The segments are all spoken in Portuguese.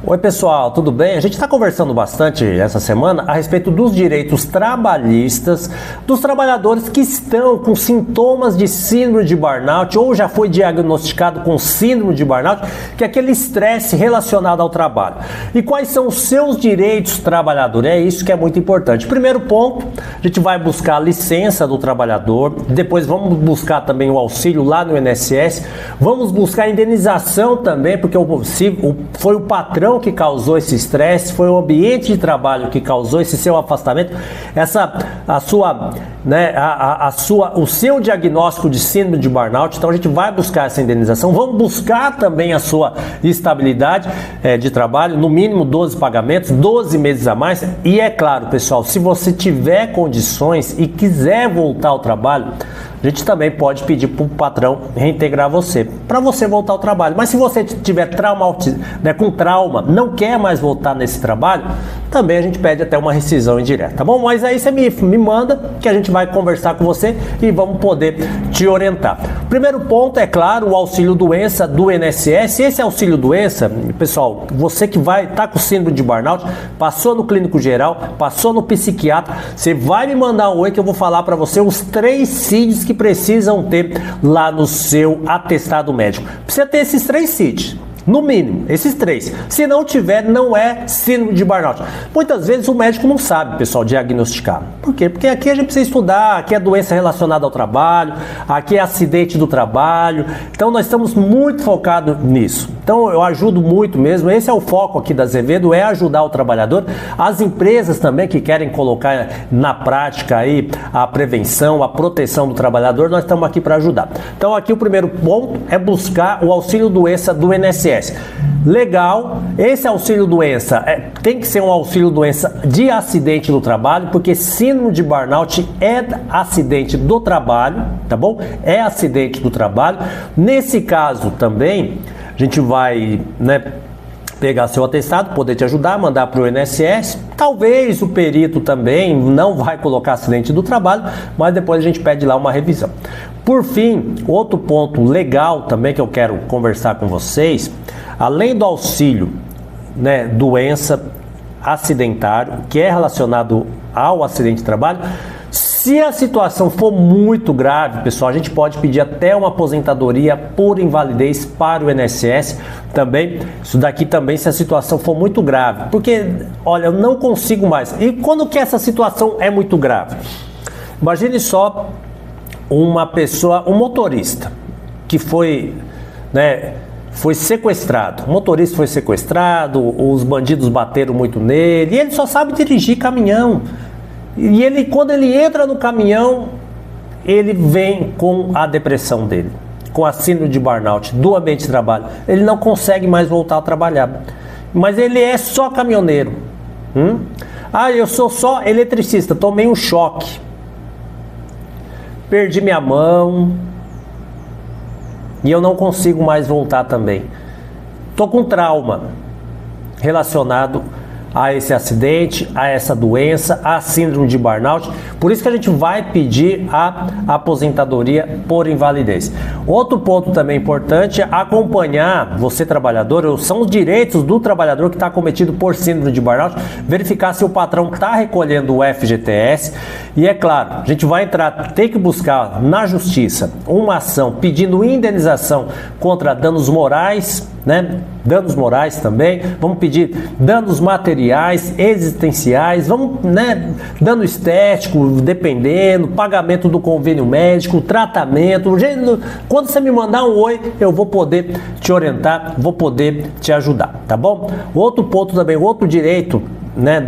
Oi pessoal, tudo bem? A gente está conversando bastante essa semana a respeito dos direitos trabalhistas dos trabalhadores que estão com sintomas de síndrome de burnout ou já foi diagnosticado com síndrome de burnout, que é aquele estresse relacionado ao trabalho. E quais são os seus direitos trabalhadores? É isso que é muito importante. Primeiro ponto, a gente vai buscar a licença do trabalhador, depois vamos buscar também o auxílio lá no INSS, vamos buscar a indenização também, porque foi o patrão que causou esse estresse, foi o ambiente de trabalho que causou esse seu afastamento, o seu diagnóstico de síndrome de burnout. Então a gente vai buscar essa indenização, vamos buscar também a sua estabilidade de trabalho, no mínimo 12 pagamentos, 12 meses a mais. E é claro, pessoal, se você tiver condições e quiser voltar ao trabalho, a gente também pode pedir para o patrão reintegrar você, para você voltar ao trabalho. Mas se você tiver com trauma, não quer mais voltar nesse trabalho, também a gente pede até uma rescisão indireta, tá bom? Mas aí você me manda que a gente vai conversar com você e vamos poder te orientar. Primeiro ponto, é claro, o auxílio doença do INSS. Esse auxílio doença, pessoal, você que vai estar com síndrome de burnout, passou no clínico geral, passou no psiquiatra, você vai me mandar um oi que eu vou falar para você os 3 CIDs que precisam ter lá no seu atestado médico. Precisa ter esses 3 CIDs. No mínimo, esses 3. Se não tiver, não é síndrome de burnout. Muitas vezes o médico não sabe, pessoal, diagnosticar. Por quê? Porque aqui a gente precisa estudar, aqui é doença relacionada ao trabalho, aqui é acidente do trabalho. Então nós estamos muito focados nisso. Então eu ajudo muito mesmo. Esse é o foco aqui da Azevedo, é ajudar o trabalhador. As empresas também que querem colocar na prática aí a prevenção, a proteção do trabalhador, nós estamos aqui para ajudar. Então aqui o primeiro ponto é buscar o auxílio doença do INSS. Legal, esse auxílio doença tem que ser um auxílio doença de acidente do trabalho, porque síndrome de burnout é acidente do trabalho, tá bom? É acidente do trabalho. Nesse caso também, a gente vai, pegar seu atestado, poder te ajudar, mandar para o INSS. Talvez o perito também não vai colocar acidente do trabalho, mas depois a gente pede lá uma revisão. Por fim, outro ponto legal também que eu quero conversar com vocês, além do auxílio, doença acidentário, que é relacionado ao acidente de trabalho, se a situação for muito grave, pessoal, a gente pode pedir até uma aposentadoria por invalidez para o INSS também. Isso daqui também, se a situação for muito grave, porque, olha, eu não consigo mais. E quando que essa situação é muito grave? Imagine só uma pessoa, um motorista que foi sequestrado. O motorista foi sequestrado, os bandidos bateram muito nele e ele só sabe dirigir caminhão. E quando ele entra no caminhão, ele vem com a depressão dele, com a síndrome de burnout do ambiente de trabalho. Ele não consegue mais voltar a trabalhar. Mas ele é só caminhoneiro. Eu sou só eletricista, tomei um choque. Perdi minha mão e eu não consigo mais voltar também. Tô com trauma relacionado a esse acidente, a essa doença, a síndrome de burnout. Por isso que a gente vai pedir a aposentadoria por invalidez. Outro ponto também importante é acompanhar você, trabalhador, são os direitos do trabalhador que está acometido por síndrome de burnout, verificar se o patrão está recolhendo o FGTS. E é claro, a gente vai tem que buscar na justiça uma ação pedindo indenização contra danos morais, danos morais também, vamos pedir danos materiais, existenciais, vamos, dano estético, dependendo, pagamento do convênio médico, tratamento. Quando você me mandar um oi, eu vou poder te orientar, vou poder te ajudar, tá bom? Outro ponto também, outro direito,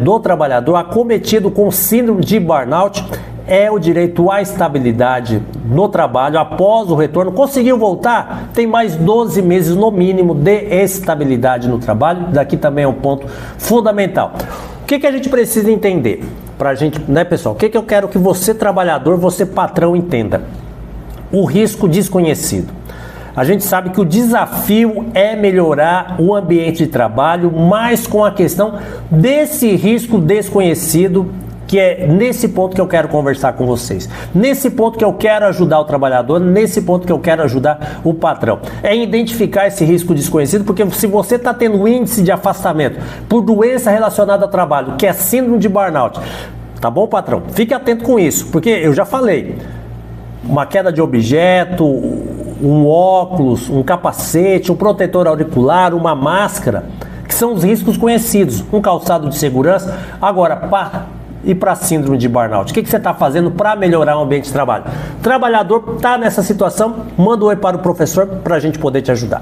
do trabalhador acometido com síndrome de burnout é o direito à estabilidade no trabalho após o retorno. Conseguiu voltar? Tem mais 12 meses no mínimo de estabilidade no trabalho. Daqui também é um ponto fundamental. O que a gente precisa entender? Pra gente, pessoal? O que eu quero que você, trabalhador, você, patrão, entenda? O risco desconhecido. A gente sabe que o desafio é melhorar o ambiente de trabalho, mas com a questão desse risco desconhecido que é nesse ponto que eu quero conversar com vocês. Nesse ponto que eu quero ajudar o trabalhador, nesse ponto que eu quero ajudar o patrão. É identificar esse risco desconhecido, porque se você está tendo índice de afastamento por doença relacionada ao trabalho, que é síndrome de burnout, tá bom, patrão? Fique atento com isso, porque eu já falei, uma queda de objeto, um óculos, um capacete, um protetor auricular, uma máscara, que são os riscos conhecidos, um calçado de segurança. Agora, e para síndrome de burnout? O que você está fazendo para melhorar o ambiente de trabalho? O trabalhador está nessa situação, manda um oi para o professor para a gente poder te ajudar.